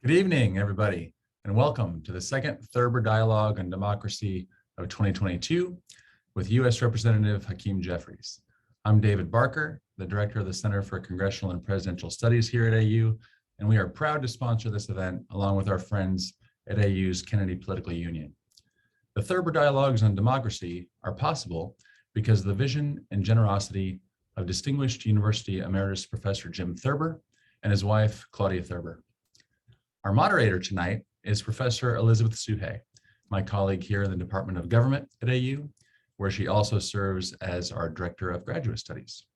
Good evening, everybody, and welcome to the second Thurber Dialogue on Democracy of 2022 with U.S. Representative Hakeem Jeffries. I'm David Barker, the Director of the Center for Congressional and Presidential Studies here at AU, and we are proud to sponsor this event along with our friends at AU's Kennedy Political Union. The Thurber Dialogues on Democracy are possible because of the vision and generosity of distinguished University Emeritus Professor Jim Thurber and his wife, Claudia Thurber. Our moderator tonight is Professor Elizabeth Suhay, my colleague here in the Department of Government at AU, where she also serves as our Director of Graduate Studies.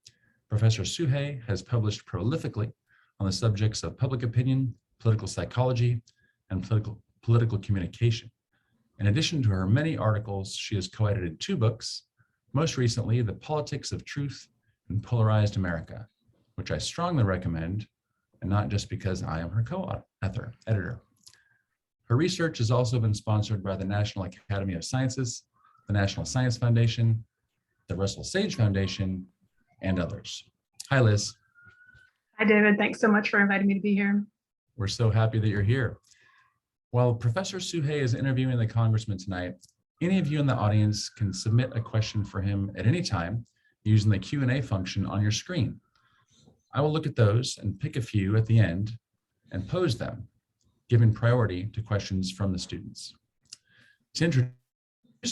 Professor Suhay has published prolifically on the subjects of public opinion, political psychology, and political communication. In addition to her many articles, she has co-edited 2 books, most recently, The Politics of Truth in Polarized America, which I strongly recommend, and not just because I am her co-editor. Her research has also been sponsored by the National Academy of Sciences, the National Science Foundation, the Russell Sage Foundation, and others. Hi, Liz. Hi, David. Thanks so much for inviting me to be here. We're so happy that you're here. While Professor Suhay is interviewing the congressman tonight, any of you in the audience can submit a question for him at any time using the Q&A function on your screen. I will look at those and pick a few at the end and pose them, giving priority to questions from the students. To introduce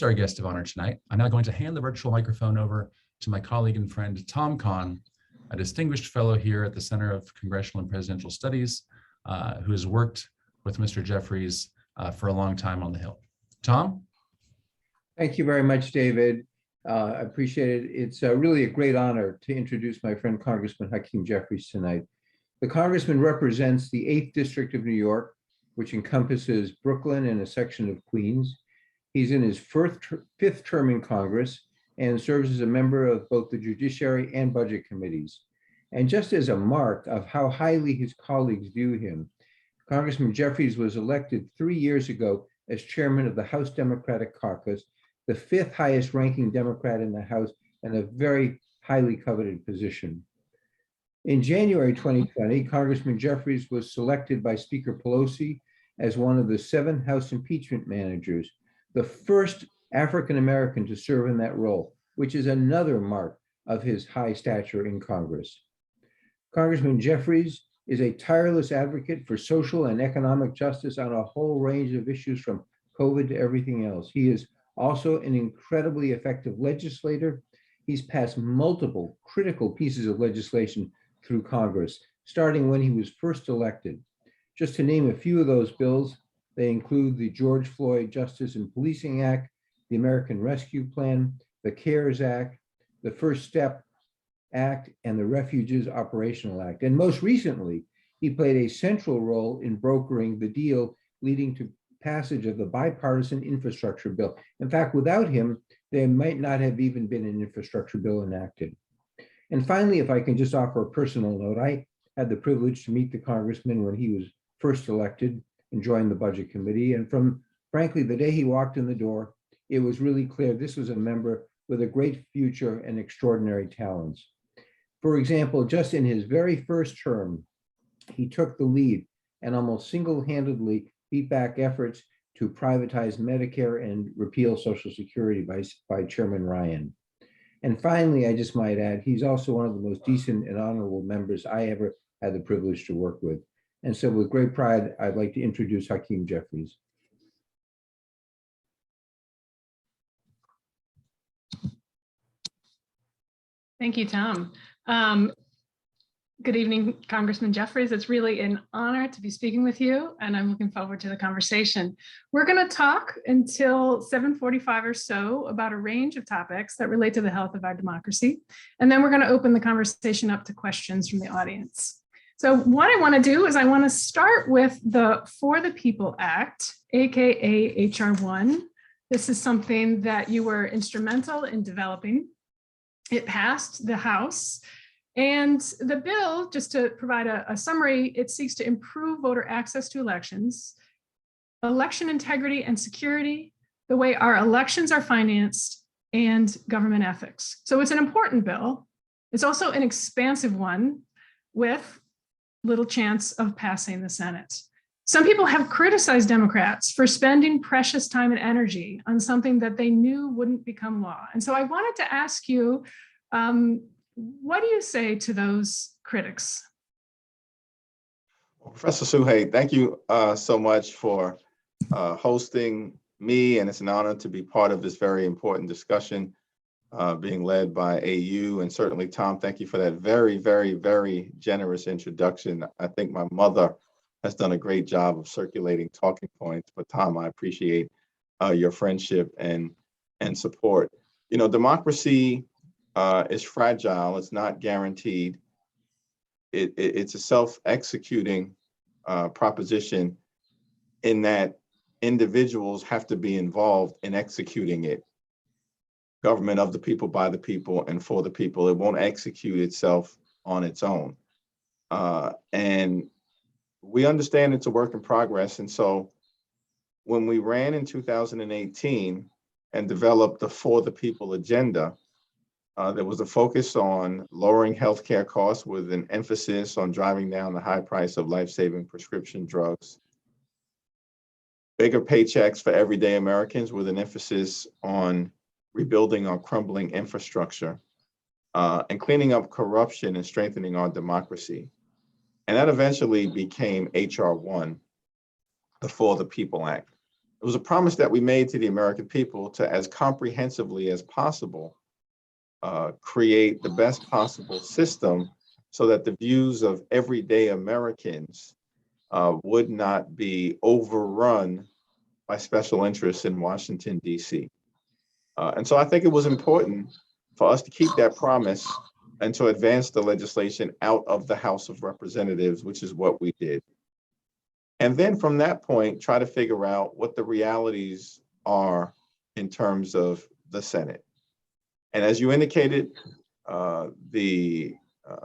our guest of honor tonight, I'm now going to hand the virtual microphone over to my colleague and friend, Tom Kahn, a distinguished fellow here at the Center of Congressional and Presidential Studies, who has worked with Mr. Jeffries for a long time on the Hill. Tom? Thank you very much, David. I appreciate it. It's really a great honor to introduce my friend Congressman Hakeem Jeffries tonight. The Congressman represents the 8th District of New York, which encompasses Brooklyn and a section of Queens. He's in his 5th term in Congress and serves as a member of both the Judiciary and Budget Committees. And just as a mark of how highly his colleagues view him, Congressman Jeffries was elected 3 years ago as chairman of the House Democratic Caucus, the 5th highest ranking Democrat in the House, and a very highly coveted position. In January 2020, Congressman Jeffries was selected by Speaker Pelosi as one of the 7 House impeachment managers, the first African-American to serve in that role, which is another mark of his high stature in Congress. Congressman Jeffries is a tireless advocate for social and economic justice on a whole range of issues from COVID to everything else. He is also an incredibly effective legislator. He's passed multiple critical pieces of legislation through Congress, starting when he was first elected. Just to name a few of those bills, they include the George Floyd Justice and Policing Act, the American Rescue Plan, the CARES Act, the First Step Act, and the Refuges Operational Act. And most recently, he played a central role in brokering the deal leading to passage of the bipartisan infrastructure bill. In fact, without him, there might not have even been an infrastructure bill enacted. And finally, if I can just offer a personal note, I had the privilege to meet the congressman when he was first elected and joined the Budget Committee. And from, frankly, the day he walked in the door, it was really clear this was a member with a great future and extraordinary talents. For example, just in his very first term, he took the lead and almost single-handedly beat back efforts to privatize Medicare and repeal Social Security by Chairman Ryan. And finally, I just might add, he's also one of the most decent and honorable members I ever had the privilege to work with. And so with great pride, I'd like to introduce Hakeem Jeffries. Thank you, Tom. Good evening, Congressman Jeffries. It's really an honor to be speaking with you, and I'm looking forward to the conversation. We're going to talk until 7:45 or so about a range of topics that relate to the health of our democracy, and then we're going to open the conversation up to questions from the audience. So what I want to do is I want to start with the For the People Act, aka Hr1. This is something that you were instrumental in developing. It passed the House. And the bill, just to provide a summary, it seeks to improve voter access to elections, election integrity and security, the way our elections are financed, and government ethics. So it's an important bill. It's also an expansive one with little chance of passing the Senate. some people have criticized Democrats for spending precious time and energy on something that they knew wouldn't become law. And so I wanted to ask you, what do you say to those critics? Professor Suhay, thank you so much for hosting me, and it's an honor to be part of this very important discussion being led by AU, and certainly Tom, thank you for that very, very, very generous introduction. I think my mother has done a great job of circulating talking points, but Tom, I appreciate your friendship and support. You know, democracy is fragile, it's not guaranteed. It's a self-executing proposition in that individuals have to be involved in executing it. Government of the people, by the people, and for the people. It won't execute itself on its own. And we understand it's a work in progress. And so when we ran in 2018 and developed the For the People agenda, there was a focus on lowering healthcare costs with an emphasis on driving down the high price of life-saving prescription drugs. Bigger paychecks for everyday Americans with an emphasis on rebuilding our crumbling infrastructure, and cleaning up corruption and strengthening our democracy. And that eventually became H.R.1, the For the People Act. It was a promise that we made to the American people to, as comprehensively as possible, create the best possible system so that the views of everyday Americans would not be overrun by special interests in Washington, D.C. And so I think it was important for us to keep that promise and to advance the legislation out of the House of Representatives, which is what we did. And then from that point, try to figure out what the realities are in terms of the Senate. And as you indicated, the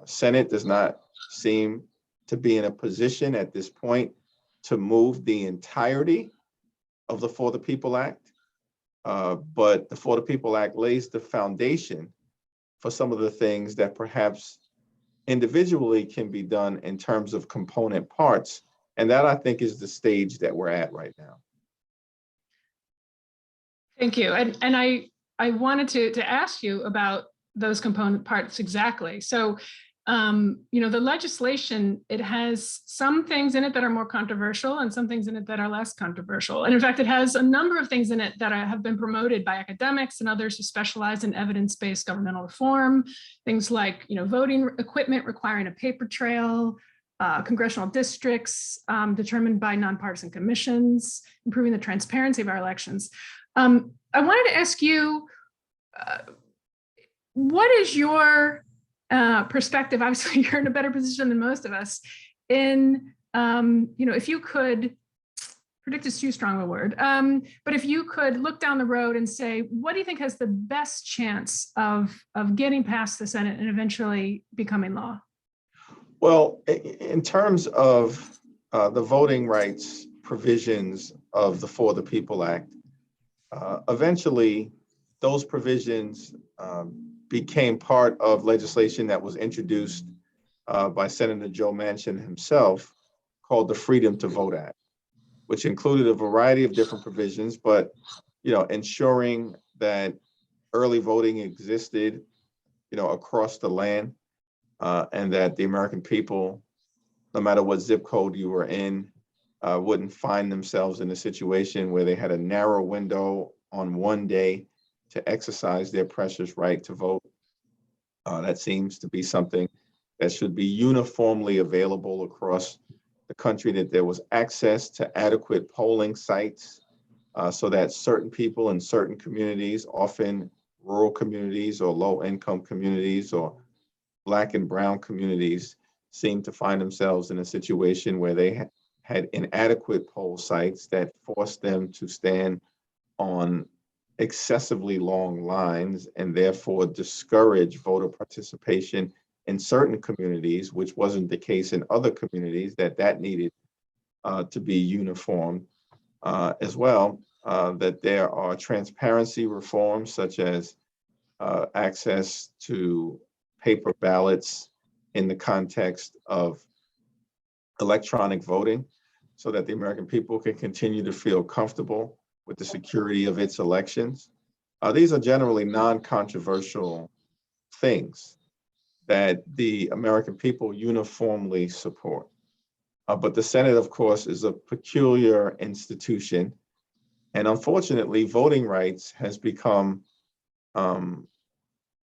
Senate does not seem to be in a position at this point to move the entirety of the For the People Act. But the For the People Act lays the foundation for some of the things that perhaps individually can be done in terms of component parts. And that, I think, is the stage that we're at right now. Thank you. And I wanted to ask you about those component parts exactly. So, you know, the legislation, it has some things in it that are more controversial and some things in it that are less controversial. And in fact, it has a number of things in it that have been promoted by academics and others who specialize in evidence-based governmental reform. Things like, you know, voting equipment requiring a paper trail, congressional districts determined by nonpartisan commissions, improving the transparency of our elections. I wanted to ask you, what is your perspective? Obviously, you're in a better position than most of us. In, you know, if you could, predict is too strong a word, but if you could look down the road and say, what do you think has the best chance of getting past the Senate and eventually becoming law? Well, in terms of the voting rights provisions of the For the People Act, eventually those provisions became part of legislation that was introduced by Senator Joe Manchin himself, called the Freedom to Vote Act, which included a variety of different provisions, but, you know, ensuring that early voting existed, you know, across the land, and that the American people, no matter what zip code you were in, wouldn't find themselves in a situation where they had a narrow window on one day to exercise their precious right to vote. That seems to be something that should be uniformly available across the country, that there was access to adequate polling sites so that certain people in certain communities, often rural communities or low-income communities or Black and brown communities, seem to find themselves in a situation where they had inadequate poll sites that forced them to stand on excessively long lines and therefore discourage voter participation in certain communities, which wasn't the case in other communities, that needed to be uniform as well. That there are transparency reforms such as access to paper ballots in the context of electronic voting. so that the American people can continue to feel comfortable with the security of its elections. These are generally non-controversial things that the American people uniformly support. But the Senate, of course, is a peculiar institution. And unfortunately, voting rights has become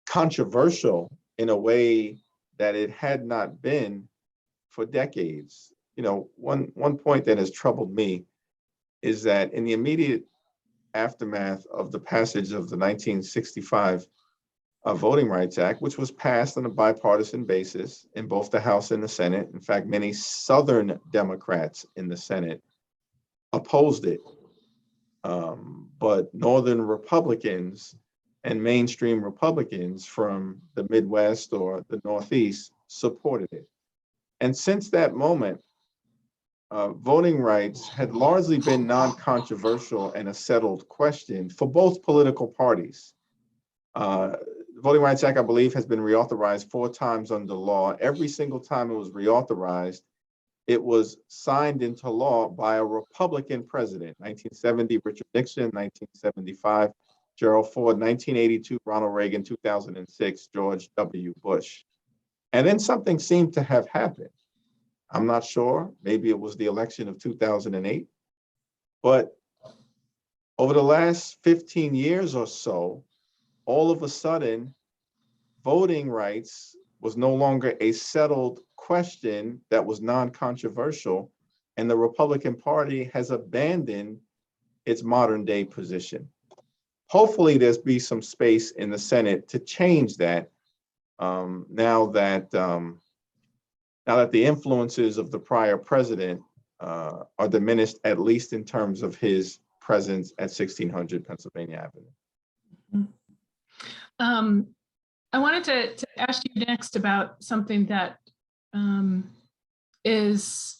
controversial in a way that it had not been for decades. You know, one point that has troubled me is that in the immediate aftermath of the passage of the 1965 Voting Rights Act, which was passed on a bipartisan basis in both the House and the Senate. In fact, many Southern Democrats in the Senate opposed it. But Northern Republicans and mainstream Republicans from the Midwest or the Northeast supported it. And since that moment, voting rights had largely been non-controversial and a settled question for both political parties. The Voting Rights Act, I believe, has been reauthorized 4 times under law. Every single time it was reauthorized, it was signed into law by a Republican president. 1970, Richard Nixon; 1975, Gerald Ford; 1982, Ronald Reagan; 2006, George W. Bush. And then something seemed to have happened. I'm not sure. Maybe it was the election of 2008. But over the last 15 years or so, all of a sudden, voting rights was no longer a settled question that was non-controversial, and the Republican Party has abandoned its modern-day position. Hopefully, there's be some space in the Senate to change that now that the influences of the prior president are diminished, at least in terms of his presence at 1600 Pennsylvania Avenue. I wanted to ask you next about something that is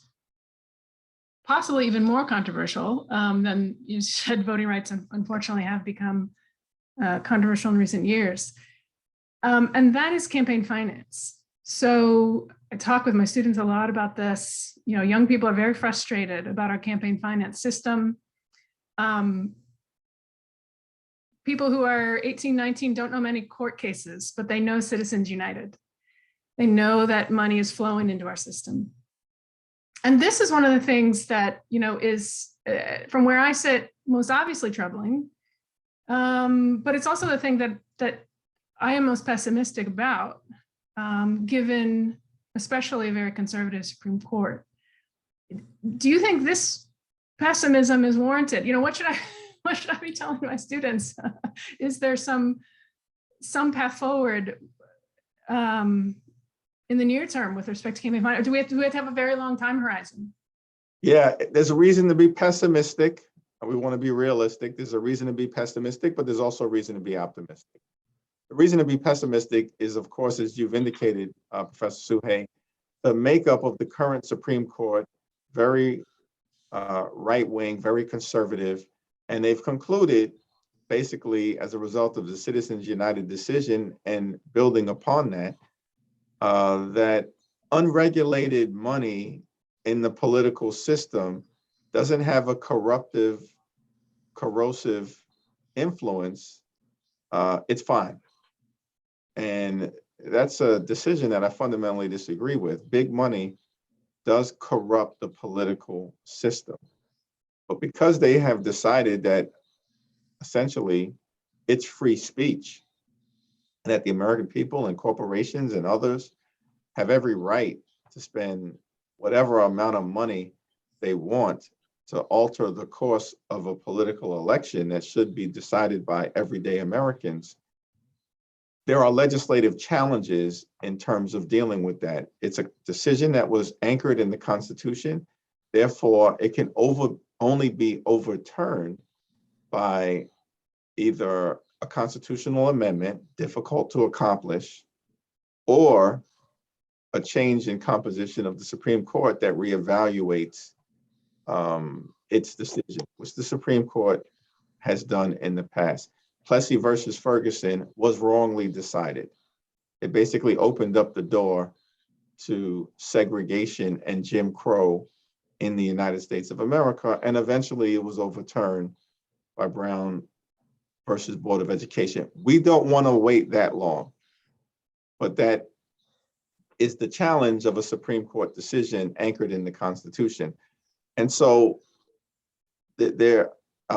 possibly even more controversial than you said. Voting rights, unfortunately, have become controversial in recent years. And that is campaign finance. So I talk with my students a lot about this. You know, young people are very frustrated about our campaign finance system. People who are 18, 19 don't know many court cases, but they know Citizens United. They know that money is flowing into our system. And this is one of the things that, you know, is, from where I sit, most obviously troubling. But it's also the thing that I am most pessimistic about, given especially a very conservative Supreme Court. Do you think this pessimism is warranted? You know, what should I be telling my students? Is there some path forward in the near term with respect to campaign finance? Or do we have to have a very long time horizon? Yeah, there's a reason to be pessimistic. We want to be realistic. There's a reason to be pessimistic, but there's also a reason to be optimistic. The reason to be pessimistic is, of course, as you've indicated, Professor Suhay, the makeup of the current Supreme Court, very right-wing, very conservative, and they've concluded, basically, as a result of the Citizens United decision and building upon that, that unregulated money in the political system doesn't have a corrosive influence. It's fine. And that's a decision that I fundamentally disagree with. Big money does corrupt the political system. But because they have decided that essentially it's free speech, and that the American people and corporations and others have every right to spend whatever amount of money they want to alter the course of a political election that should be decided by everyday Americans, there are legislative challenges in terms of dealing with that. It's a decision that was anchored in the Constitution. Therefore, it can only be overturned by either a constitutional amendment, difficult to accomplish, or a change in composition of the Supreme Court that reevaluates its decision, which the Supreme Court has done in the past. Plessy versus Ferguson was wrongly decided. It basically opened up the door to segregation and Jim Crow in the United States of America. And eventually it was overturned by Brown versus Board of Education. We don't want to wait that long, but that is the challenge of a Supreme Court decision anchored in the Constitution. And so I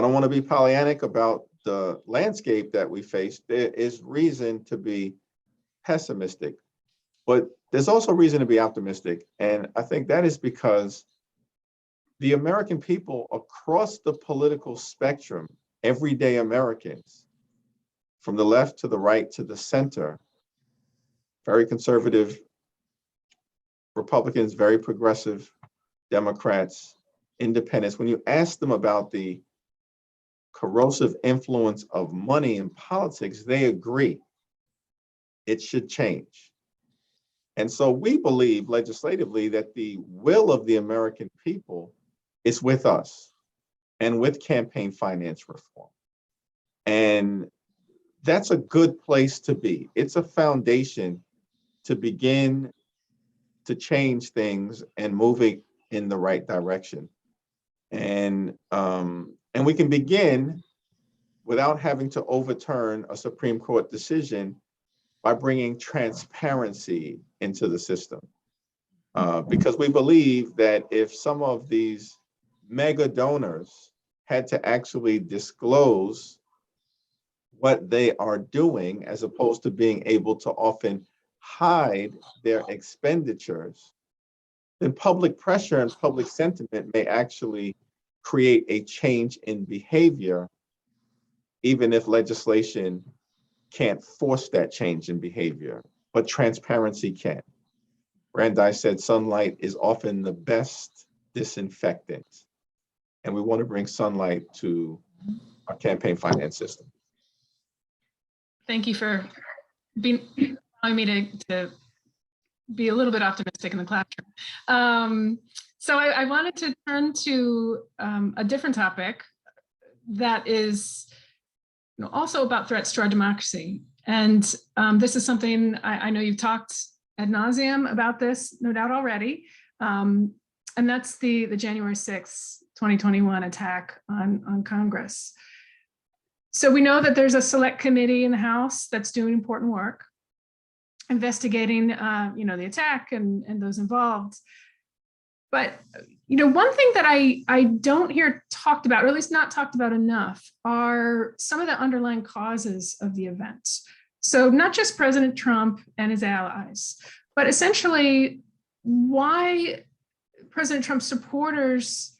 don't want to be Pollyannic about the landscape that we face. There is reason to be pessimistic, but there's also reason to be optimistic. And I think that is because the American people across the political spectrum, everyday Americans, from the left to the right to the center, very conservative Republicans, very progressive Democrats, independents, when you ask them about the corrosive influence of money in politics, they agree it should change. And so we believe legislatively that the will of the American people is with us and with campaign finance reform. And that's a good place to be. It's a foundation to begin to change things and moving in the right direction. And we can begin without having to overturn a Supreme Court decision by bringing transparency into the system. Because we believe that if some of these mega donors had to actually disclose what they are doing, as opposed to being able to often hide their expenditures, then public pressure and public sentiment may actually create a change in behavior, even if legislation can't force that change in behavior, but transparency can. Brandeis said sunlight is often the best disinfectant, and we want to bring sunlight to our campaign finance system. Thank you for allowing me to be a little bit optimistic in the classroom. So I wanted to turn to a different topic that is also about threats to our democracy. And this is something I know you've talked ad nauseum about this, no doubt already. And that's the January 6th, 2021 attack on Congress. So we know that there's a select committee in the House that's doing important work, investigating the attack and those involved. But one thing that I don't hear talked about, or at least not talked about enough, are some of the underlying causes of the event. So not just President Trump and his allies, but essentially why President Trump's supporters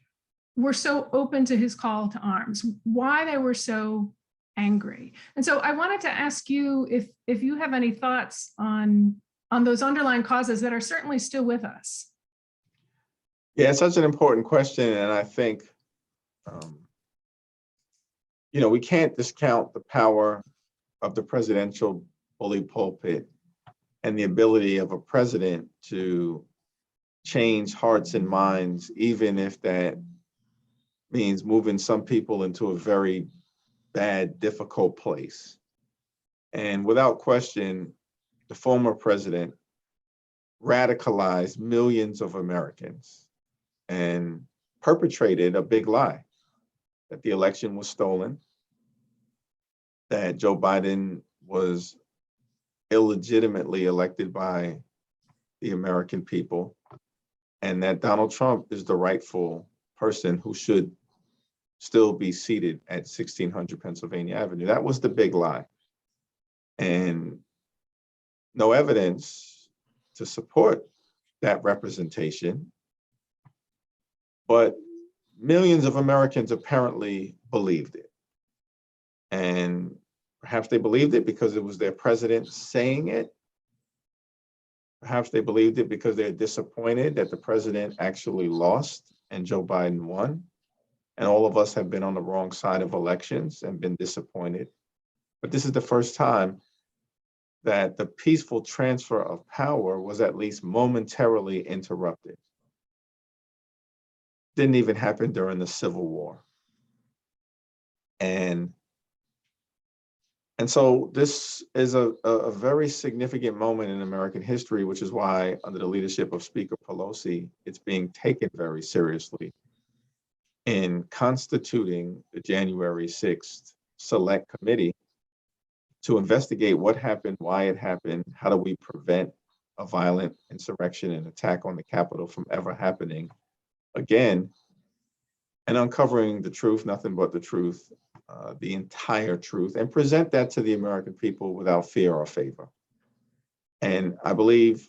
were so open to his call to arms, why they were so angry. And so I wanted to ask you if you have any thoughts on those underlying causes that are certainly still with us. Yeah, it's such an important question. And I think, we can't discount the power of the presidential bully pulpit and the ability of a president to change hearts and minds, even if that means moving some people into a very bad, difficult place. And without question, the former president radicalized millions of Americans and perpetrated a big lie, that the election was stolen, that Joe Biden was illegitimately elected by the American people, and that Donald Trump is the rightful person who should still be seated at 1600 Pennsylvania Avenue. That was the big lie. And no evidence to support that representation, but millions of Americans apparently believed it. And perhaps they believed it because it was their president saying it. Perhaps they believed it because they're disappointed that the president actually lost and Joe Biden won. And all of us have been on the wrong side of elections and been disappointed. But this is the first time that the peaceful transfer of power was at least momentarily interrupted. Didn't even happen during the Civil War. And And so this is a very significant moment in American history, which is why under the leadership of Speaker Pelosi, it's being taken very seriously in constituting the January 6th Select Committee to investigate what happened, why it happened, how do we prevent a violent insurrection and attack on the Capitol from ever happening again, and uncovering the truth, nothing but the truth, the entire truth, and present that to the American people without fear or favor. And I believe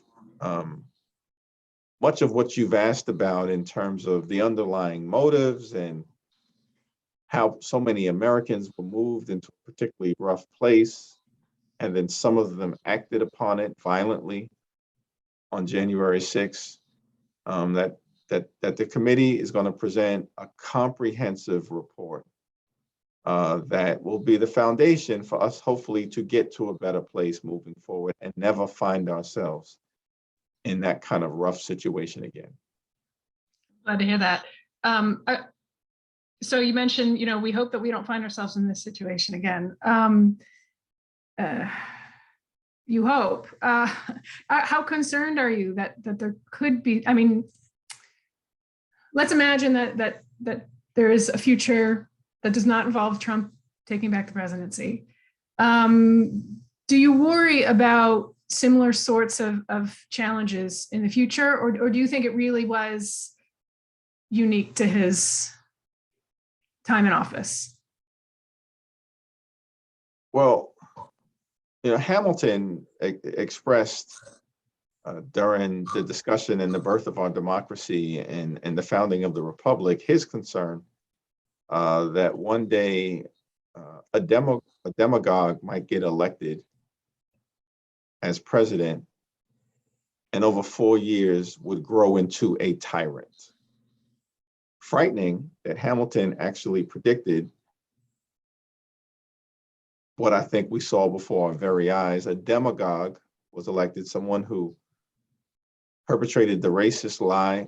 much of what you've asked about in terms of the underlying motives and how so many Americans were moved into a particularly rough place, and then some of them acted upon it violently on January 6th, that the committee is going to present a comprehensive report that will be the foundation for us, hopefully, to get to a better place moving forward and never find ourselves in that kind of rough situation again. Glad to hear that. So you mentioned, we hope that we don't find ourselves in this situation again. You hope. How concerned are you that there could be? I mean, let's imagine that there is a future that does not involve Trump taking back the presidency. Do you worry about similar sorts of challenges in the future, or do you think it really was unique to his time in office? Well, Hamilton expressed during the discussion and the birth of our democracy and the founding of the republic his concern that one day a demagogue might get elected as president and over 4 years would grow into a tyrant. Frightening that Hamilton actually predicted what I think we saw before our very eyes. A demagogue was elected, someone who perpetrated the racist lie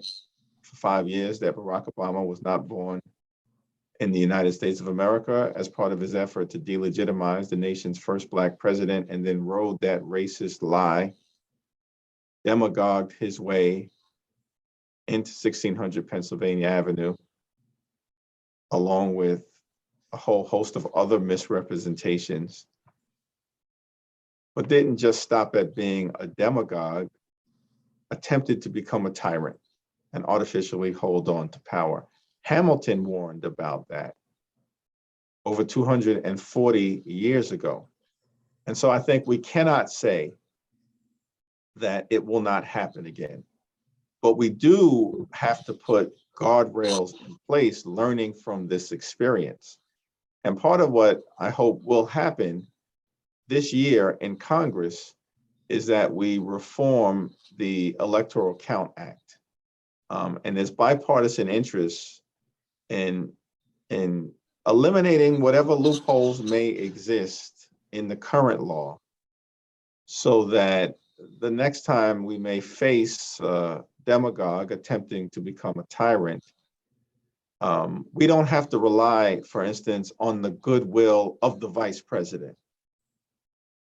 for 5 years that Barack Obama was not born in the United States of America as part of his effort to delegitimize the nation's first Black president, and then rode that racist lie, demagogued his way into 1600 Pennsylvania Avenue, along with a whole host of other misrepresentations, but didn't just stop at being a demagogue, attempted to become a tyrant and artificially hold on to power. Hamilton warned about that over 240 years ago. And so I think we cannot say that it will not happen again, but we do have to put guardrails in place, learning from this experience. And part of what I hope will happen this year in Congress is that we reform the Electoral Count Act. And there's bipartisan interest in eliminating whatever loopholes may exist in the current law, so that the next time we may face a demagogue attempting to become a tyrant, we don't have to rely, for instance, on the goodwill of the vice president.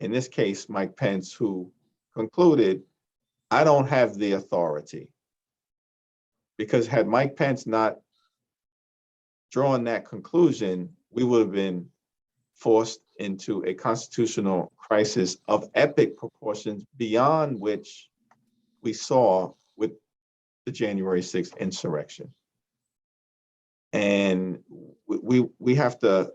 In this case, Mike Pence, who concluded, I don't have the authority. Because had Mike Pence not drawn that conclusion, we would have been forced into a constitutional crisis of epic proportions beyond which we saw with the January 6th insurrection. And we have to,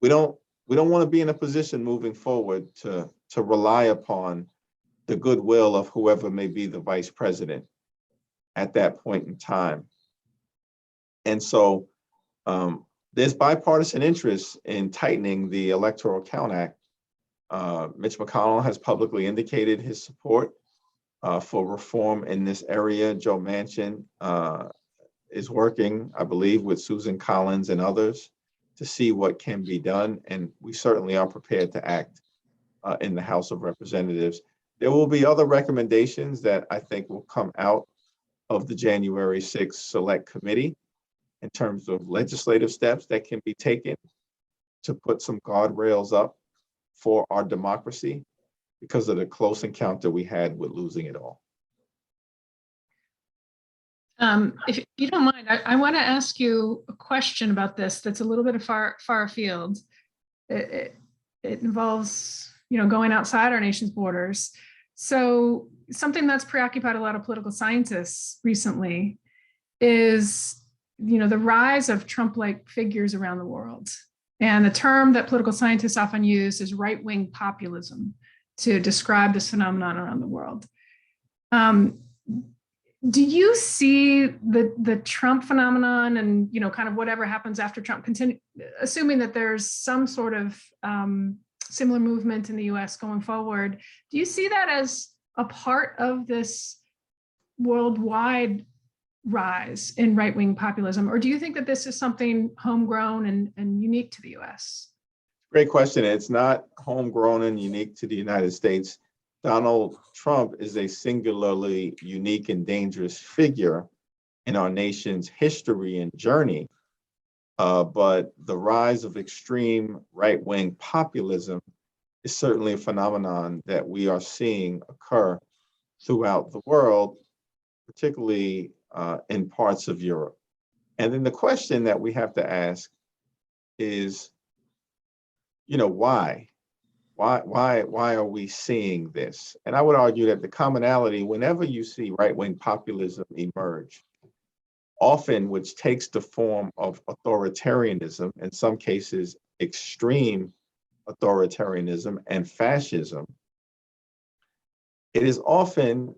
we don't want to be in a position moving forward to rely upon the goodwill of whoever may be the vice president at that point in time. And so there's bipartisan interest in tightening the Electoral Count Act. Mitch McConnell has publicly indicated his support for reform in this area. Joe Manchin is working, I believe, with Susan Collins and others to see what can be done. And we certainly are prepared to act in the House of Representatives. There will be other recommendations that I think will come out of the January 6th Select Committee in terms of legislative steps that can be taken to put some guardrails up for our democracy because of the close encounter we had with losing it all. If you don't mind, I want to ask you a question about this that's a little bit of far afield. It involves, going outside our nation's borders. So something that's preoccupied a lot of political scientists recently is, the rise of Trump-like figures around the world. And the term that political scientists often use is right-wing populism to describe this phenomenon around the world. Do you see the Trump phenomenon and, kind of whatever happens after Trump continue, assuming that there's some sort of similar movement in the US going forward, do you see that as a part of this worldwide rise in right-wing populism? Or do you think that this is something homegrown and unique to the US? Great question. It's not homegrown and unique to the United States. Donald Trump is a singularly unique and dangerous figure in our nation's history and journey. But the rise of extreme right-wing populism is certainly a phenomenon that we are seeing occur throughout the world, particularly in parts of Europe. And then the question that we have to ask is, why? Why are we seeing this? And I would argue that the commonality, whenever you see right-wing populism emerge, often which takes the form of authoritarianism, in some cases extreme authoritarianism and fascism, it is often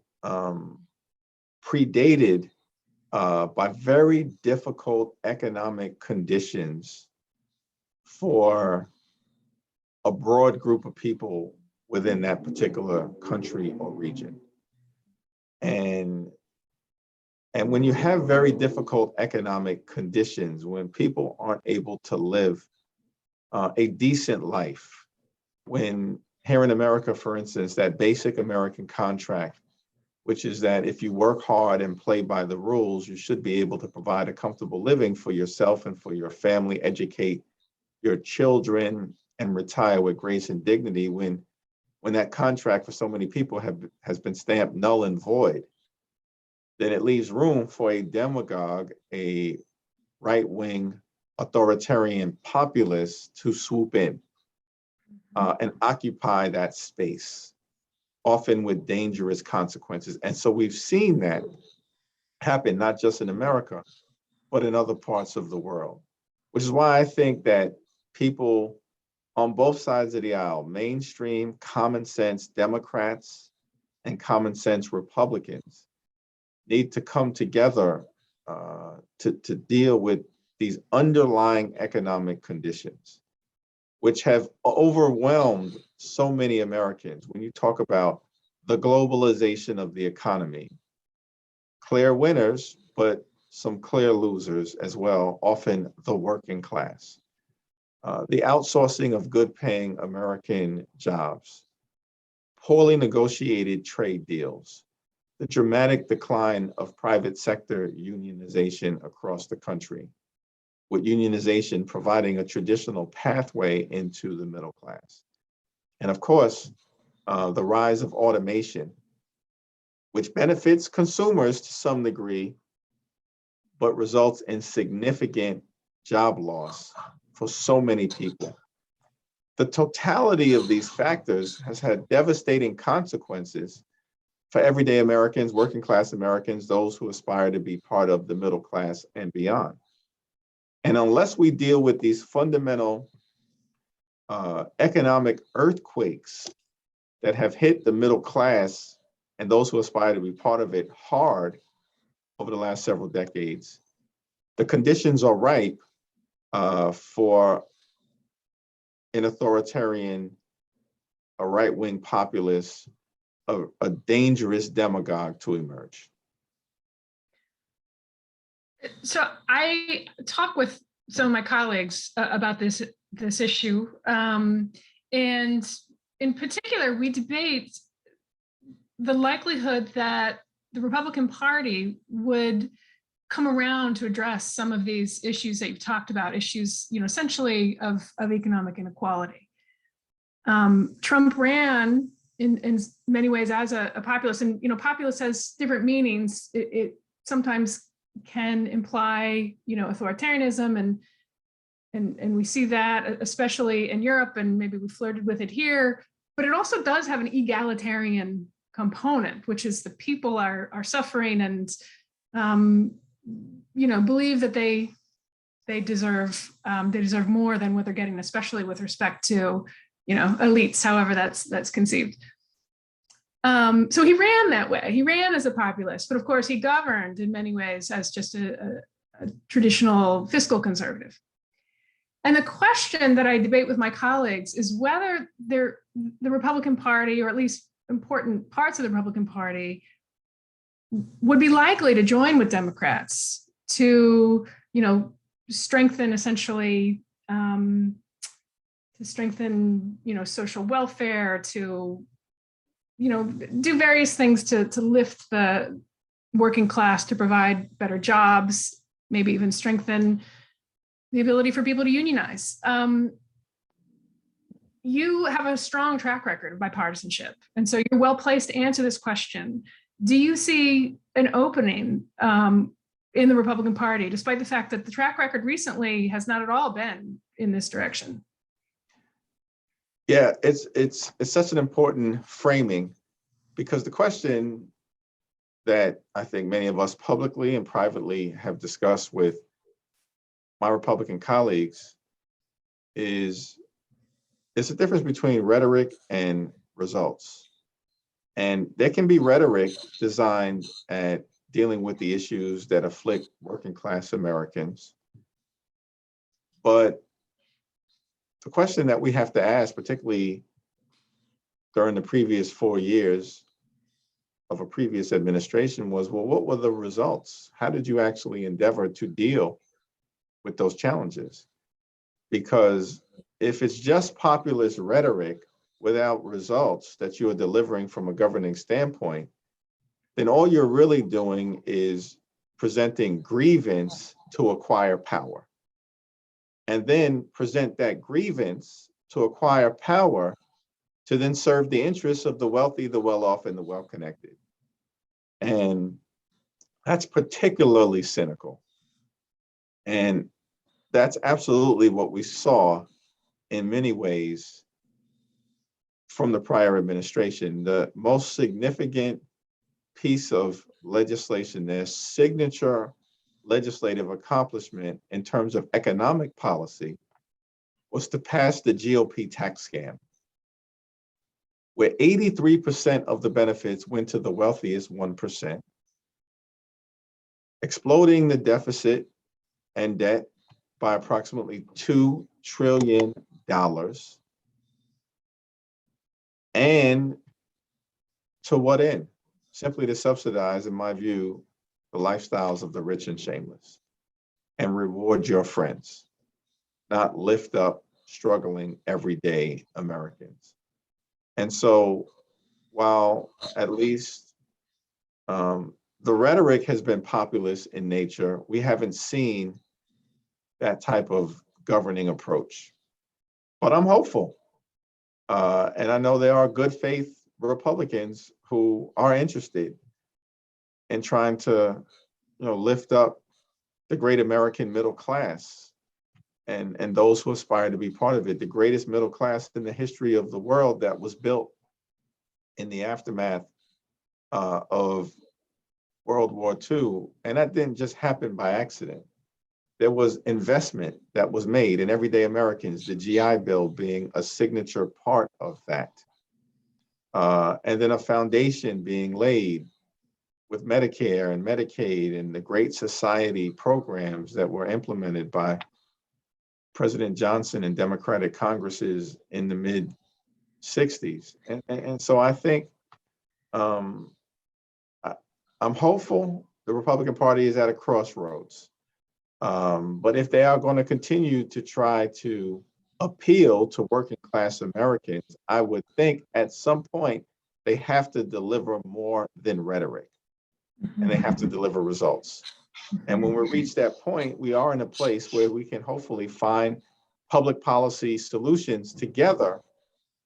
predated by very difficult economic conditions for a broad group of people within that particular country or region. And when you have very difficult economic conditions, when people aren't able to live a decent life, when here in America, for instance, that basic American contract, which is that if you work hard and play by the rules, you should be able to provide a comfortable living for yourself and for your family, educate your children, and retire with grace and dignity. When that contract for so many people has been stamped null and void, then it leaves room for a demagogue, a right-wing authoritarian populist to swoop in and occupy that space, often with dangerous consequences. And so we've seen that happen, not just in America, but in other parts of the world, which is why I think that people on both sides of the aisle, mainstream common sense Democrats and common sense Republicans, need to come together to deal with these underlying economic conditions, which have overwhelmed so many Americans. When you talk about the globalization of the economy, clear winners, but some clear losers as well, often the working class. The outsourcing of good-paying American jobs, poorly negotiated trade deals, the dramatic decline of private sector unionization across the country, with unionization providing a traditional pathway into the middle class. And of course, the rise of automation, which benefits consumers to some degree, but results in significant job loss for so many people. The totality of these factors has had devastating consequences for everyday Americans, working class Americans, those who aspire to be part of the middle class and beyond. And unless we deal with these fundamental economic earthquakes that have hit the middle class and those who aspire to be part of it hard over the last several decades, the conditions are ripe for an authoritarian, a right-wing populist, a dangerous demagogue to emerge. So I talk with some of my colleagues about this issue, and in particular, we debate the likelihood that the Republican Party would come around to address some of these issues that you've talked about, issues, essentially of economic inequality. Trump ran in many ways as a populist, and populist has different meanings. It sometimes can imply authoritarianism, and we see that especially in Europe, and maybe we flirted with it here. But it also does have an egalitarian component, which is the people are suffering and believe that they deserve more than what they're getting, especially with respect to elites, however that's conceived. So he ran that way. He ran as a populist, but of course he governed in many ways as just a traditional fiscal conservative. And the question that I debate with my colleagues is whether the Republican Party, or at least important parts of the Republican Party, would be likely to join with Democrats to, strengthen essentially, social welfare, to, do various things to lift the working class, to provide better jobs, maybe even strengthen the ability for people to unionize. You have a strong track record of bipartisanship, and so you're well placed to answer this question. Do you see an opening in the Republican Party, despite the fact that the track record recently has not at all been in this direction? Yeah, it's such an important framing, because the question that I think many of us publicly and privately have discussed with my Republican colleagues is the difference between rhetoric and results. And there can be rhetoric designed at dealing with the issues that afflict working class Americans. But the question that we have to ask, particularly during the previous 4 years of a previous administration, was, well, what were the results? How did you actually endeavor to deal with those challenges? Because if it's just populist rhetoric without results that you are delivering from a governing standpoint, then all you're really doing is presenting grievance to acquire power. And then present that grievance to acquire power to then serve the interests of the wealthy, the well-off, and the well-connected. And that's particularly cynical. And that's absolutely what we saw in many ways from the prior administration. The most significant piece of legislation, their signature legislative accomplishment in terms of economic policy, was to pass the GOP tax scam, where 83% of the benefits went to the wealthiest 1%, exploding the deficit and debt by approximately $2 trillion, and to what end? Simply to subsidize, in my view, the lifestyles of the rich and shameless, and reward your friends, not lift up struggling everyday Americans. And so while at least the rhetoric has been populist in nature, we haven't seen that type of governing approach. But I'm hopeful. And I know there are good faith Republicans who are interested in trying to, lift up the great American middle class and those who aspire to be part of it, the greatest middle class in the history of the world that was built in the aftermath of World War II. And that didn't just happen by accident. There was investment that was made in everyday Americans, the GI Bill being a signature part of that. And then a foundation being laid with Medicare and Medicaid and the Great Society programs that were implemented by President Johnson and Democratic Congresses in the mid-60s. And so I think I'm hopeful the Republican Party is at a crossroads. But if they are going to continue to try to appeal to working class Americans, I would think at some point they have to deliver more than rhetoric, and they have to deliver results. And when we reach that point, we are in a place where we can hopefully find public policy solutions together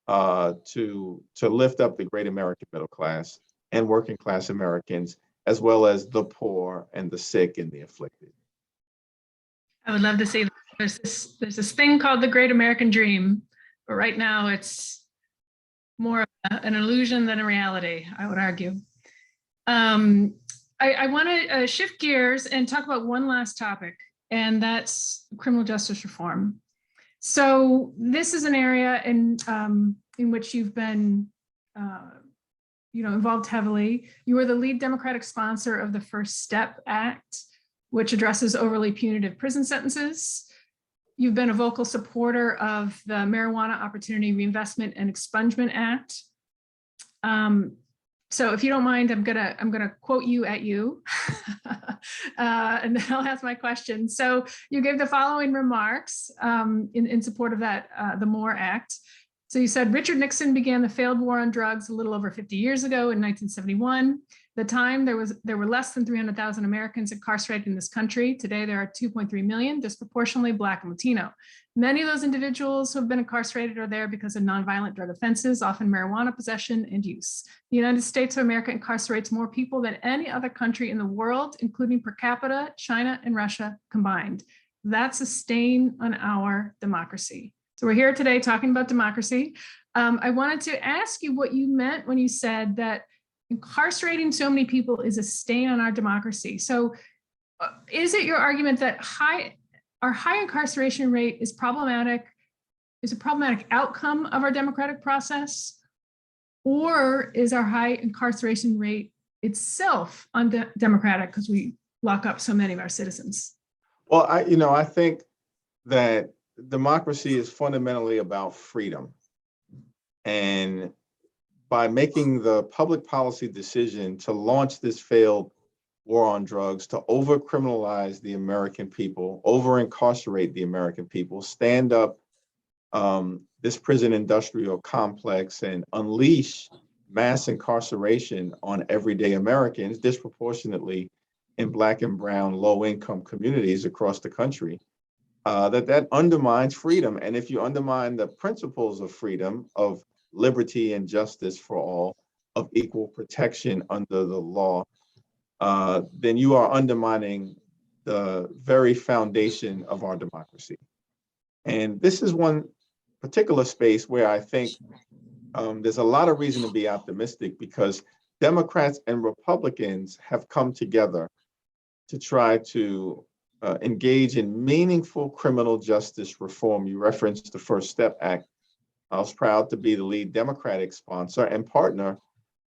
to lift up the great American middle class and working class Americans, as well as the poor and the sick and the afflicted. I would love to see that. There's this thing called the Great American Dream, but right now it's more of an illusion than a reality, I would argue. I want to shift gears and talk about one last topic, and that's criminal justice reform. So this is an area in which you've been involved heavily. You were the lead Democratic sponsor of the First Step Act, which addresses overly punitive prison sentences. You've been a vocal supporter of the Marijuana Opportunity Reinvestment and Expungement Act. So if you don't mind, I'm gonna quote you at you, and then I'll ask my question. So you gave the following remarks in support of that, the MORE Act. So you said, Richard Nixon began the failed war on drugs a little over 50 years ago in 1971. At the time, there were less than 300,000 Americans incarcerated in this country. Today, there are 2.3 million, disproportionately Black and Latino. Many of those individuals who have been incarcerated are there because of nonviolent drug offenses, often marijuana possession and use. The United States of America incarcerates more people than any other country in the world, including per capita, China and Russia combined. That's a stain on our democracy. So we're here today talking about democracy. I wanted to ask you what you meant when you said that incarcerating so many people is a stain on our democracy. So is it your argument that our high incarceration rate is problematic, is a problematic outcome of our democratic process? Or is our high incarceration rate itself undemocratic because we lock up so many of our citizens? Well, I think that democracy is fundamentally about freedom. And by making the public policy decision to launch this failed war on drugs, to over-criminalize the American people, over-incarcerate the American people, stand up this prison industrial complex and unleash mass incarceration on everyday Americans, disproportionately in Black and brown low-income communities across the country, that undermines freedom. And if you undermine the principles of freedom, of liberty and justice for all, of equal protection under the law, then you are undermining the very foundation of our democracy. And this is one particular space where I think there's a lot of reason to be optimistic, because Democrats and Republicans have come together to try to engage in meaningful criminal justice reform. You referenced the First Step Act. I was proud to be the lead Democratic sponsor and partner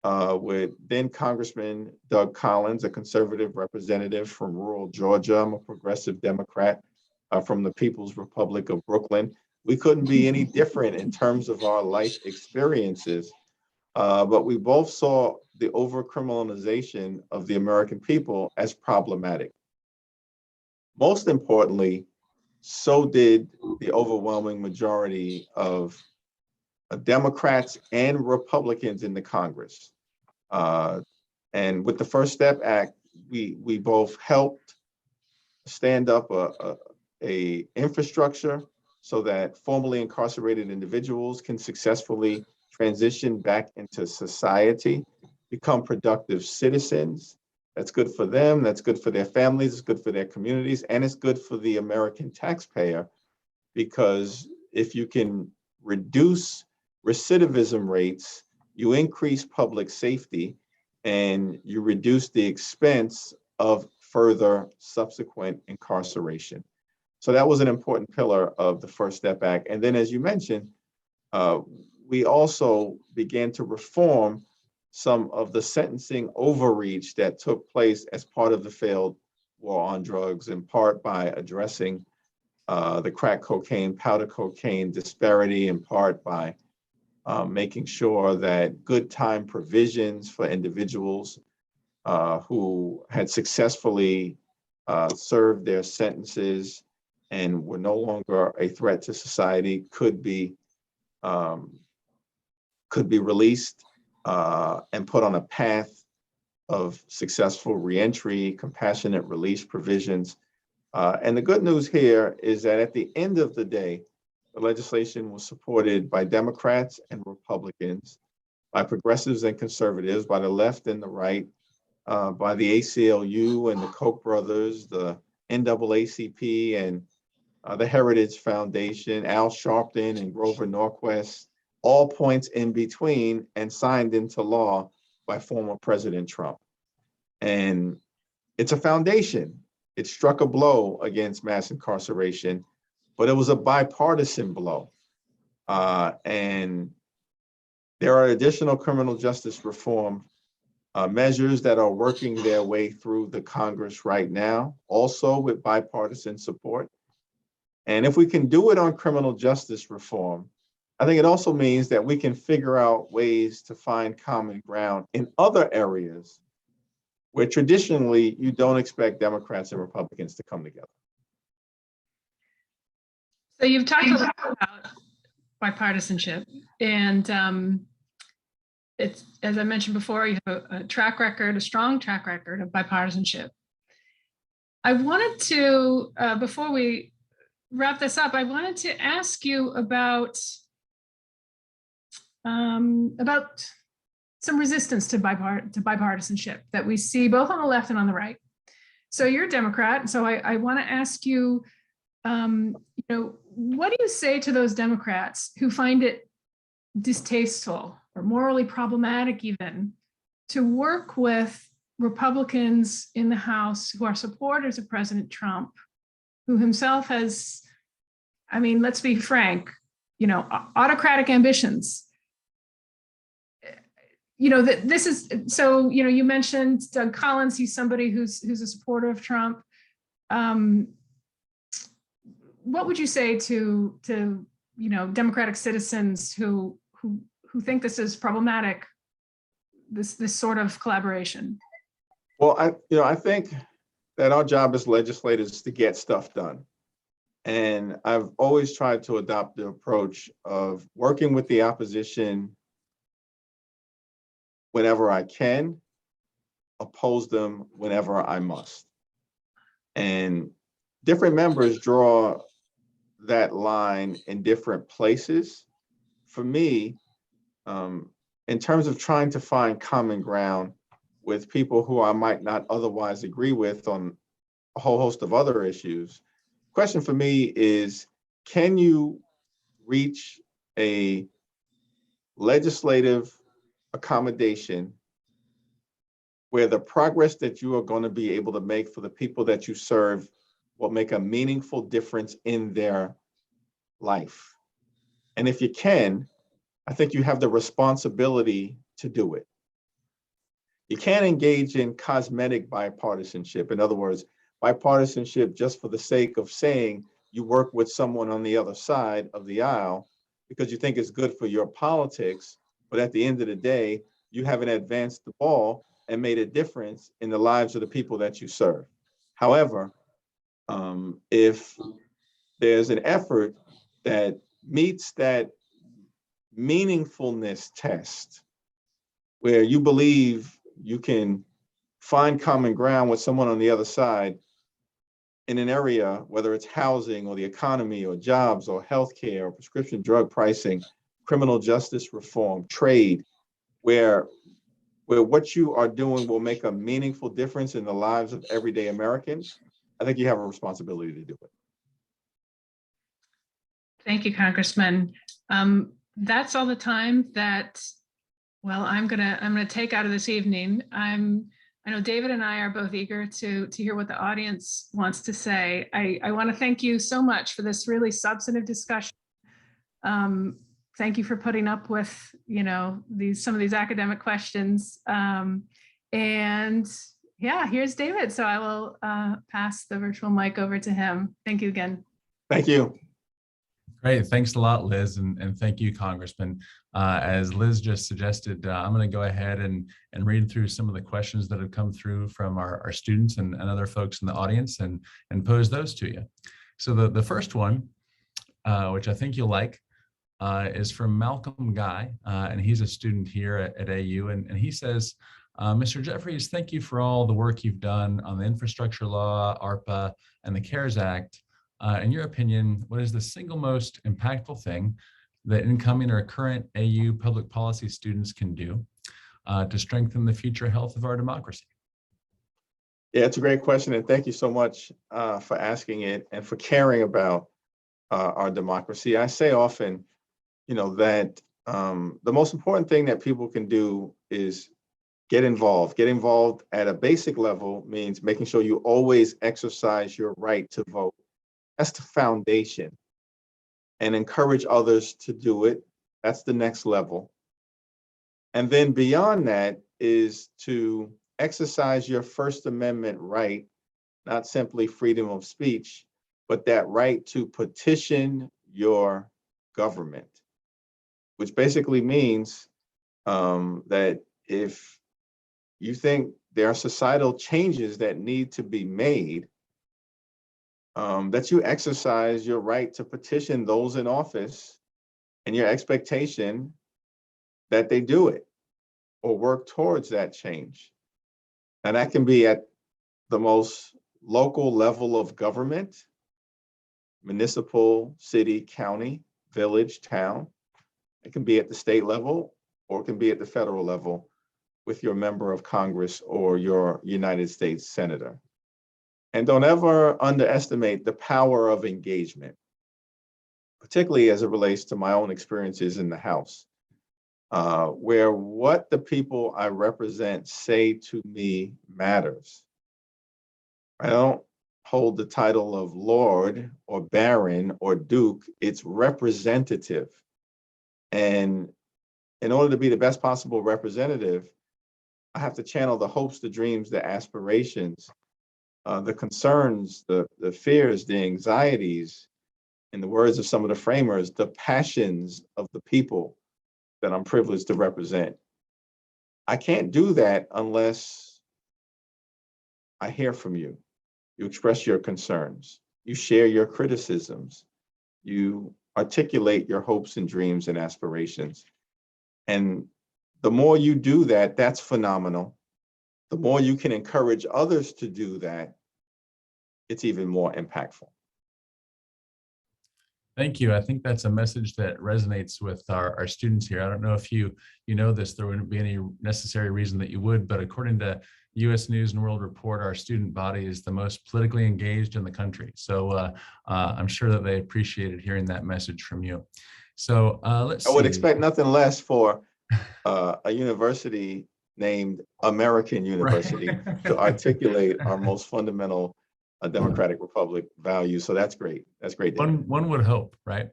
with then Congressman Doug Collins, a conservative representative from rural Georgia. I'm a progressive Democrat from the People's Republic of Brooklyn. We couldn't be any different in terms of our life experiences, but we both saw the over-criminalization of the American people as problematic. Most importantly, so did the overwhelming majority of Democrats and Republicans in the Congress. And with the First Step Act, we both helped stand up a infrastructure so that formerly incarcerated individuals can successfully transition back into society, become productive citizens. That's good for them, that's good for their families, it's good for their communities, and it's good for the American taxpayer, because if you can reduce recidivism rates, you increase public safety, and you reduce the expense of further subsequent incarceration. So that was an important pillar of the First Step Act. And then, as you mentioned, we also began to reform some of the sentencing overreach that took place as part of the failed war on drugs, in part by addressing the crack cocaine, powder cocaine disparity, in part by making sure that good time provisions for individuals who had successfully served their sentences and were no longer a threat to society could be released and put on a path of successful reentry, compassionate release provisions. And the good news here is that at the end of the day, the legislation was supported by Democrats and Republicans, by progressives and conservatives, by the left and the right, by the ACLU and the Koch brothers, the NAACP and the Heritage Foundation, Al Sharpton and Grover Norquist, all points in between, and signed into law by former President Trump. And it's a foundation. It struck a blow against mass incarceration, but it was a bipartisan blow. And there are additional criminal justice reform measures that are working their way through the Congress right now, also with bipartisan support. And if we can do it on criminal justice reform, I think it also means that we can figure out ways to find common ground in other areas where traditionally you don't expect Democrats and Republicans to come together. So you've talked a lot about bipartisanship, and it's, as I mentioned before, you have a track record, a strong track record of bipartisanship. I wanted to, before we wrap this up, I wanted to ask you about some resistance to bipartisanship that we see both on the left and on the right. So you're a Democrat, so I want to ask you, what do you say to those Democrats who find it distasteful or morally problematic even to work with Republicans in the House who are supporters of President Trump, who himself has, I mean, let's be frank, autocratic ambitions? This is, so, you mentioned Doug Collins, he's somebody who's a supporter of Trump. What would you say to Democratic citizens who think this is problematic, this sort of collaboration? Well, I think that our job as legislators is to get stuff done. And I've always tried to adopt the approach of working with the opposition whenever I can, oppose them whenever I must. And different members draw that line in different places. For me, in terms of trying to find common ground with people who I might not otherwise agree with on a whole host of other issues, the question for me is, can you reach a legislative accommodation where the progress that you are going to be able to make for the people that you serve will make a meaningful difference in their life? And if you can, I think you have the responsibility to do it. You can't engage in cosmetic bipartisanship. In other words, bipartisanship just for the sake of saying you work with someone on the other side of the aisle because you think it's good for your politics, but at the end of the day, you haven't advanced the ball and made a difference in the lives of the people that you serve. However, if there's an effort that meets that meaningfulness test, where you believe you can find common ground with someone on the other side in an area, whether it's housing or the economy or jobs or healthcare or prescription drug pricing, criminal justice reform, trade, where what you are doing will make a meaningful difference in the lives of everyday Americans, I think you have a responsibility to do it. Thank you, Congressman. That's all the time that, well, I'm gonna take out of this evening. I know David and I are both eager to hear what the audience wants to say. I want to thank you so much for this really substantive discussion. Thank you for putting up with, some of these academic questions. And yeah, here's David. So I will pass the virtual mic over to him. Thank you again. Thank you. Great. Thanks a lot, Liz. And thank you, Congressman. As Liz just suggested, I'm going to go ahead and read through some of the questions that have come through from our students and other folks in the audience and pose those to you. So the first one, which I think you'll like, is from Malcolm Guy, and he's a student here at AU, and he says, Mr. Jeffries, thank you for all the work you've done on the infrastructure law, ARPA, and the CARES Act. In your opinion, what is the single most impactful thing that incoming or current AU public policy students can do to strengthen the future health of our democracy? Yeah, it's a great question, and thank you so much for asking it and for caring about our democracy. I say often, that the most important thing that people can do is get involved. Get involved at a basic level means making sure you always exercise your right to vote. That's the foundation. And encourage others to do it. That's the next level. And then beyond that is to exercise your First Amendment right, not simply freedom of speech, but that right to petition your government, which basically means that if you think there are societal changes that need to be made, that you exercise your right to petition those in office and your expectation that they do it or work towards that change. And that can be at the most local level of government, municipal, city, county, village, town. It can be at the state level, or it can be at the federal level with your member of Congress or your United States Senator. And don't ever underestimate the power of engagement, particularly as it relates to my own experiences in the House, where what the people I represent say to me matters. I don't hold the title of Lord or Baron or Duke, it's representative. And in order to be the best possible representative, I have to channel the hopes, the dreams, the aspirations, the concerns, the fears, the anxieties, in the words of some of the framers, the passions of the people that I'm privileged to represent. I can't do that unless I hear from you. You express your concerns, you share your criticisms, you articulate your hopes and dreams and aspirations. And the more you do that, that's phenomenal. The more you can encourage others to do that, it's even more impactful. Thank you. I think that's a message that resonates with our students here. I don't know if you know this, there wouldn't be any necessary reason that you would, but according to U.S. News and World Report, our student body is the most politically engaged in the country. So I'm sure that they appreciated hearing that message from you. So let's see. I would expect nothing less for a university named American University to articulate our most fundamental democratic republic values. So that's great. That's great. One would hope, right?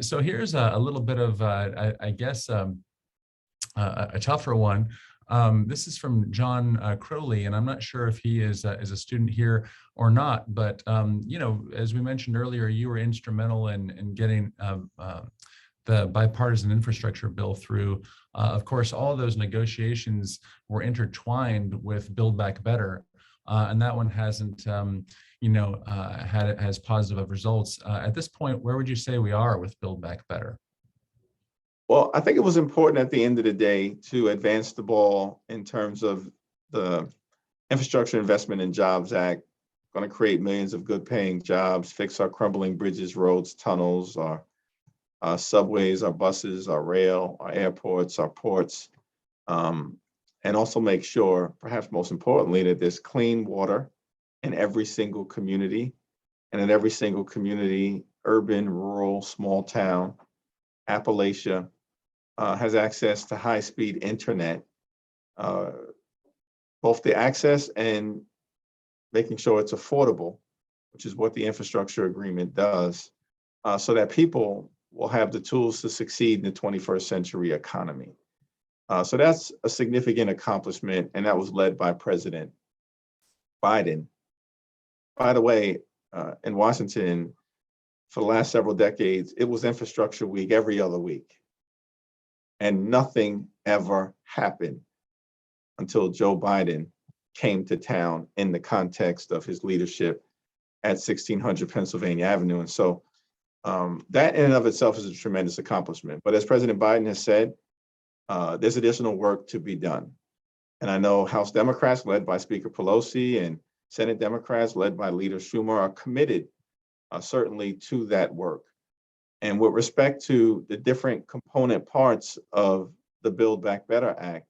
So here's a little bit of, I guess, a tougher one. This is from John Crowley, and I'm not sure if he is a student here or not, but as we mentioned earlier, you were instrumental in getting the bipartisan infrastructure bill through. Of course, all of those negotiations were intertwined with Build Back Better, and that one hasn't, has positive results. At this point, where would you say we are with Build Back Better? Well, I think it was important at the end of the day to advance the ball in terms of the Infrastructure Investment and Jobs Act, going to create millions of good paying jobs, fix our crumbling bridges, roads, tunnels, our subways, our buses, our rail, our airports, our ports, and also make sure, perhaps most importantly, that there's clean water in every single community, and in every single community, urban, rural, small town, Appalachia, has access to high-speed internet, both the access and making sure it's affordable, which is what the infrastructure agreement does, so that people will have the tools to succeed in the 21st century economy. So that's a significant accomplishment, and that was led by President Biden. By the way, in Washington, for the last several decades, it was Infrastructure Week every other week. And nothing ever happened until Joe Biden came to town in the context of his leadership at 1600 Pennsylvania Avenue. And so that in and of itself is a tremendous accomplishment. But as President Biden has said, there's additional work to be done. And I know House Democrats led by Speaker Pelosi and Senate Democrats led by Leader Schumer are committed certainly to that work. And with respect to the different component parts of the Build Back Better Act,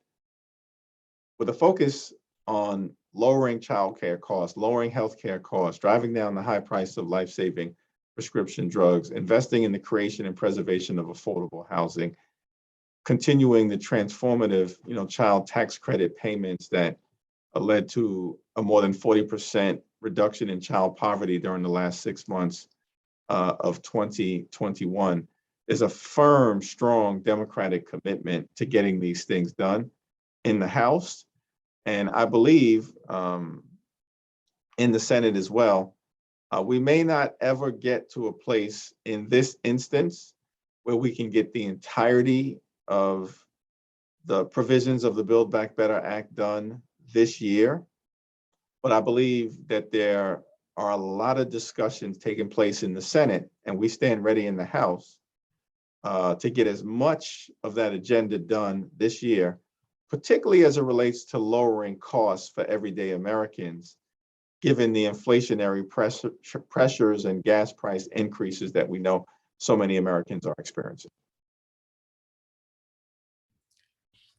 with a focus on lowering childcare costs, lowering healthcare costs, driving down the high price of life-saving prescription drugs, investing in the creation and preservation of affordable housing, continuing the transformative, child tax credit payments that led to a more than 40% reduction in child poverty during the last 6 months of 2021. There's a firm, strong Democratic commitment to getting these things done in the House. And I believe in the Senate as well. We may not ever get to a place in this instance where we can get the entirety of the provisions of the Build Back Better Act done this year. But I believe that there are a lot of discussions taking place in the Senate, and we stand ready in the House to get as much of that agenda done this year, particularly as it relates to lowering costs for everyday Americans, given the inflationary pressures and gas price increases that we know so many Americans are experiencing.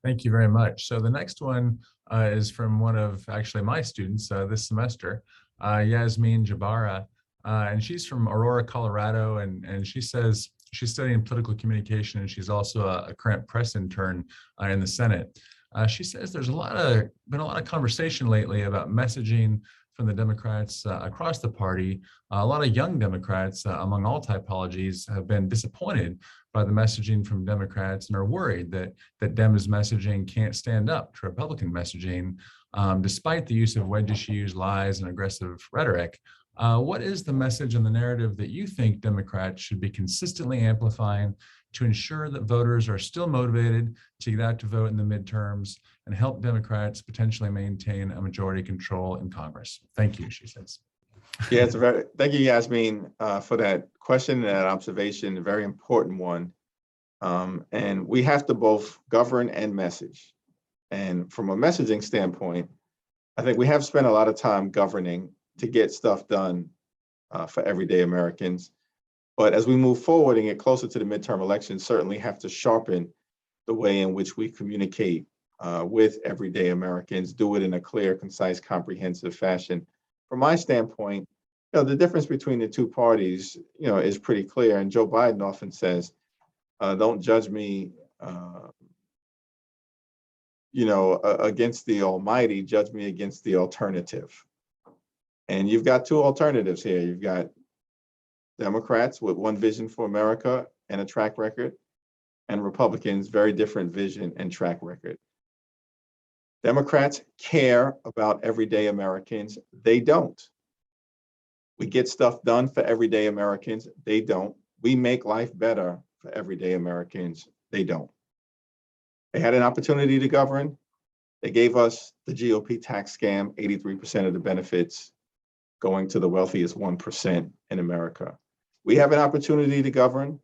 Thank you very much. So the next one is from one of actually my students this semester, Yasmin Jabara, and she's from Aurora, Colorado, and she says she's studying political communication, and she's also a current press intern in the Senate. She says there's been a lot of conversation lately about messaging from the Democrats across the party. A lot of young Democrats among all typologies have been disappointed by the messaging from Democrats and are worried that Dems messaging can't stand up to Republican messaging, despite the use of wedge issues, lies, and aggressive rhetoric. What is the message and the narrative that you think Democrats should be consistently amplifying to ensure that voters are still motivated to get out to vote in the midterms and help Democrats potentially maintain a majority control in Congress? Thank you, she says. Yeah, thank you, Yasmin, for that question and that observation, a very important one. And we have to both govern and message. And from a messaging standpoint, I think we have spent a lot of time governing to get stuff done for everyday Americans. But as we move forward and get closer to the midterm elections, certainly have to sharpen the way in which we communicate with everyday Americans, do it in a clear, concise, comprehensive fashion. From my standpoint, the difference between the two parties, is pretty clear. And Joe Biden often says, don't judge me, against the almighty, judge me against the alternative. And you've got two alternatives here. You've got Democrats with one vision for America and a track record, and Republicans, very different vision and track record. Democrats care about everyday Americans. They don't. We get stuff done for everyday Americans. They don't. We make life better for everyday Americans. They don't. They had an opportunity to govern. They gave us the GOP tax scam, 83% of the benefits going to the wealthiest 1% in America. We have an opportunity to govern.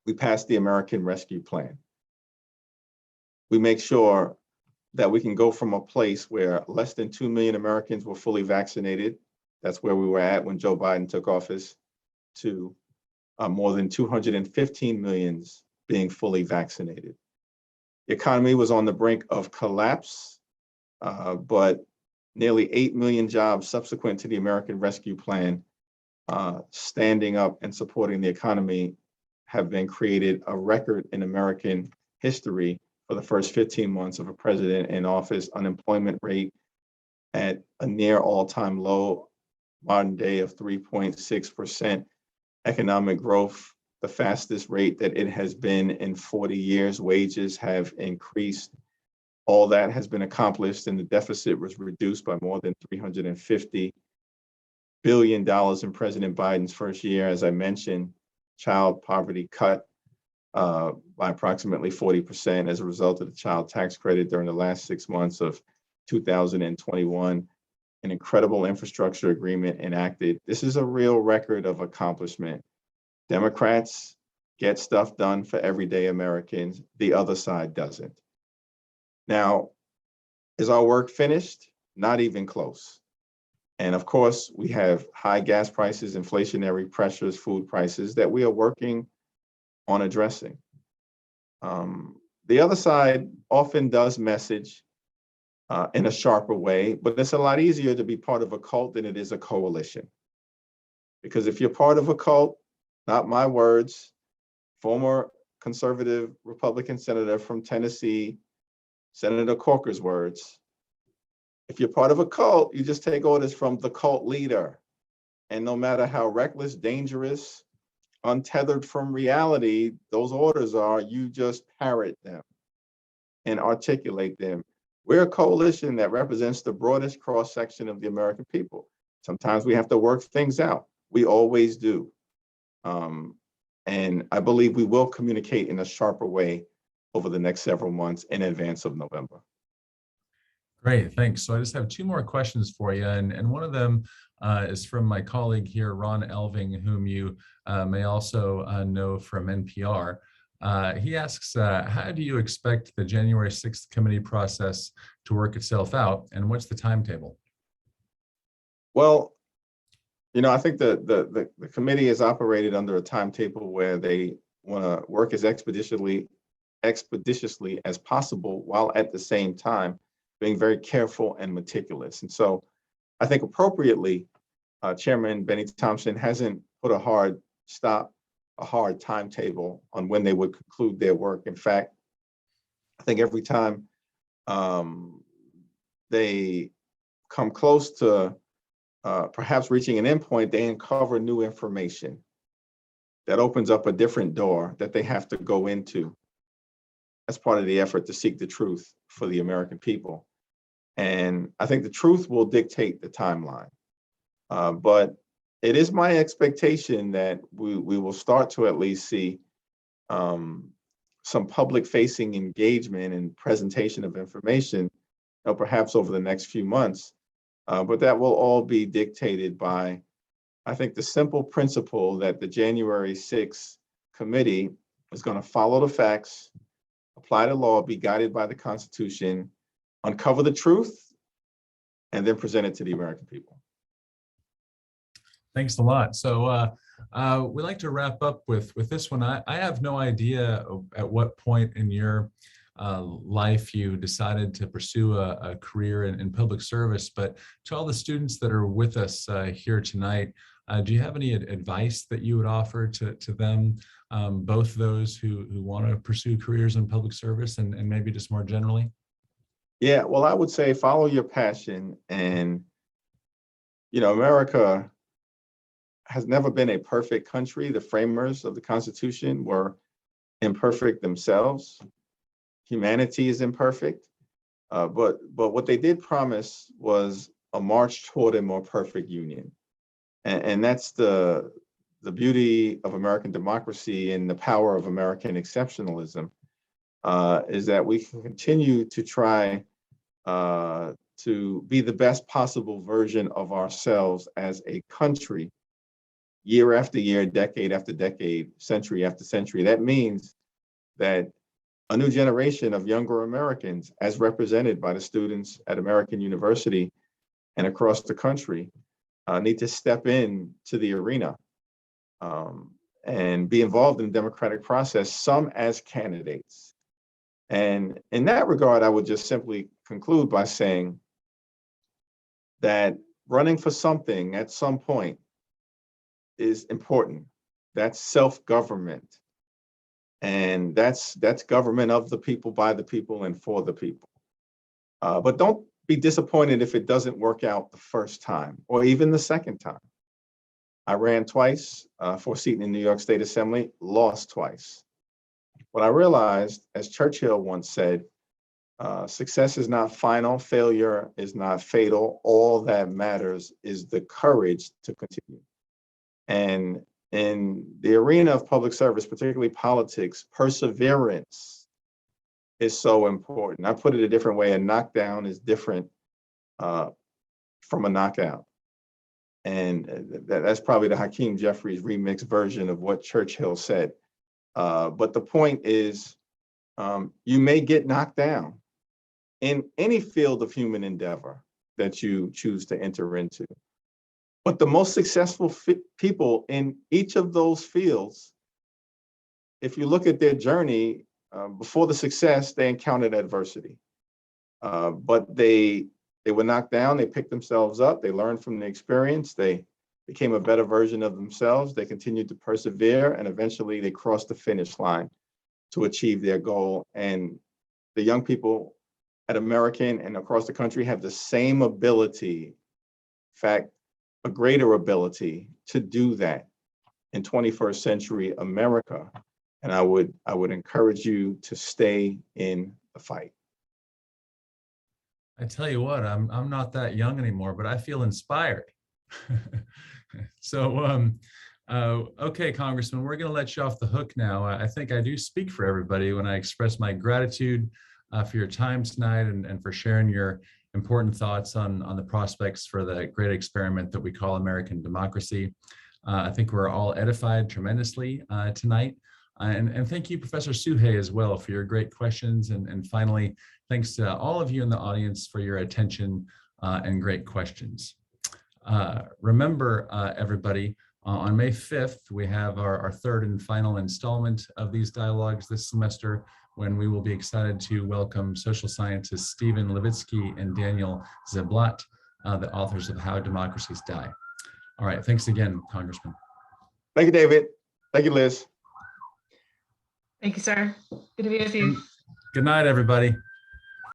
We passed the American Rescue Plan. We make sure that we can go from a place where less than 2 million Americans were fully vaccinated. That's where we were at when Joe Biden took office, to more than 215 million being fully vaccinated. The economy was on the brink of collapse, but nearly 8 million jobs subsequent to the American Rescue Plan standing up and supporting the economy have been created, a record in American history for the first 15 months of a president in office. Unemployment rate at a near all-time low, modern day of 3.6%. Economic growth, the fastest rate that it has been in 40 years. Wages have increased. All that has been accomplished, and the deficit was reduced by more than $350 billion in President Biden's first year. As I mentioned, child poverty cut by approximately 40% as a result of the child tax credit during the last 6 months of 2021. An incredible infrastructure agreement enacted. This is a real record of accomplishment. Democrats get stuff done for everyday Americans. The other side doesn't. Now, Is our work finished? Not even close. And of course, we have high gas prices, inflationary pressures, food prices that we are working on addressing. The other side often does message in a sharper way, but it's a lot easier to be part of a cult than it is a coalition. Because if you're part of a cult, not my words, former conservative Republican senator from Tennessee, Senator Corker's words, if you're part of a cult, you just take orders from the cult leader. And no matter how reckless, dangerous, untethered from reality those orders are, you just parrot them and articulate them. We're a coalition that represents the broadest cross-section of the American people. Sometimes we have to work things out. We always do. And I believe we will communicate in a sharper way over the next several months in advance of November. Great, thanks. So I just have two more questions for you. And one of them is from my colleague here, Ron Elving, whom you may also know from NPR. He asks, how do you expect the January 6th committee process to work itself out? And what's the timetable? Well, you know, I think the committee is operated under a timetable where they want to work as expeditiously as possible, while at the same time being very careful and meticulous. And so I think appropriately, Chairman Benny Thompson hasn't put a hard timetable on when they would conclude their work. In fact, I think every time they come close to perhaps reaching an endpoint, they uncover new information that opens up a different door that they have to go into as part of the effort to seek the truth for the American people. And I think the truth will dictate the timeline. But it is my expectation that we will start to at least see some public-facing engagement and presentation of information, perhaps over the next few months. But that will all be dictated by, I think, the simple principle that the January 6th committee is going to follow the facts, apply the law, be guided by the Constitution, uncover the truth, and then present it to the American people. Thanks a lot. So we like to wrap up with this one. I have no idea at what point in your life you decided to pursue a career in public service, but to all the students that are with us here tonight, do you have any advice that you would offer to them, both those who want to pursue careers in public service and maybe just more generally? Yeah, well, I would say follow your passion. And, you know, America has never been a perfect country. The framers of the Constitution were imperfect themselves. Humanity is imperfect. But what they did promise was a march toward a more perfect union. And that's the beauty of American democracy and the power of American exceptionalism, is that we can continue to try to be the best possible version of ourselves as a country, year after year, decade after decade, century after century. That means that a new generation of younger Americans, as represented by the students at American University and across the country, need to step in to the arena and be involved in the democratic process, some as candidates. And in that regard, I would just simply conclude by saying that running for something at some point is important. That's self-government. And that's government of the people, by the people, and for the people. But don't be disappointed if it doesn't work out the first time or even the second time. I ran twice for a seat in the New York State Assembly, lost twice. What I realized, as Churchill once said, success is not final, failure is not fatal. All that matters is the courage to continue. And in the arena of public service, particularly politics, perseverance is so important. I put it a different way. A knockdown is different from a knockout. And that's probably the Hakeem Jeffries remix version of what Churchill said. But the point is, you may get knocked down, in any field of human endeavor that you choose to enter into. But the most successful people in each of those fields, if you look at their journey, before the success, they encountered adversity. But they were knocked down, they picked themselves up, they learned from the experience, they became a better version of themselves, they continued to persevere, and eventually they crossed the finish line to achieve their goal. And the young people at American and across the country have the same ability, in fact, a greater ability to do that in 21st century America. And I would encourage you to stay in the fight. I tell you what, I'm not that young anymore, but I feel inspired. So, okay, Congressman, we're going to let you off the hook now. I think I do speak for everybody when I express my gratitude for your time tonight and for sharing your important thoughts on the prospects for the great experiment that we call American democracy. I think we're all edified tremendously tonight. And thank you, Professor Suhay, as well, for your great questions. And finally, thanks to all of you in the audience for your attention and great questions. Remember, everybody, on May 5th, we have our third and final installment of these dialogues this semester, when we will be excited to welcome social scientists Stephen Levitsky and Daniel Ziblatt, the authors of How Democracies Die. All right, thanks again, Congressman. Thank you, David. Thank you, Liz. Thank you, sir. Good to be with you. Good night, everybody.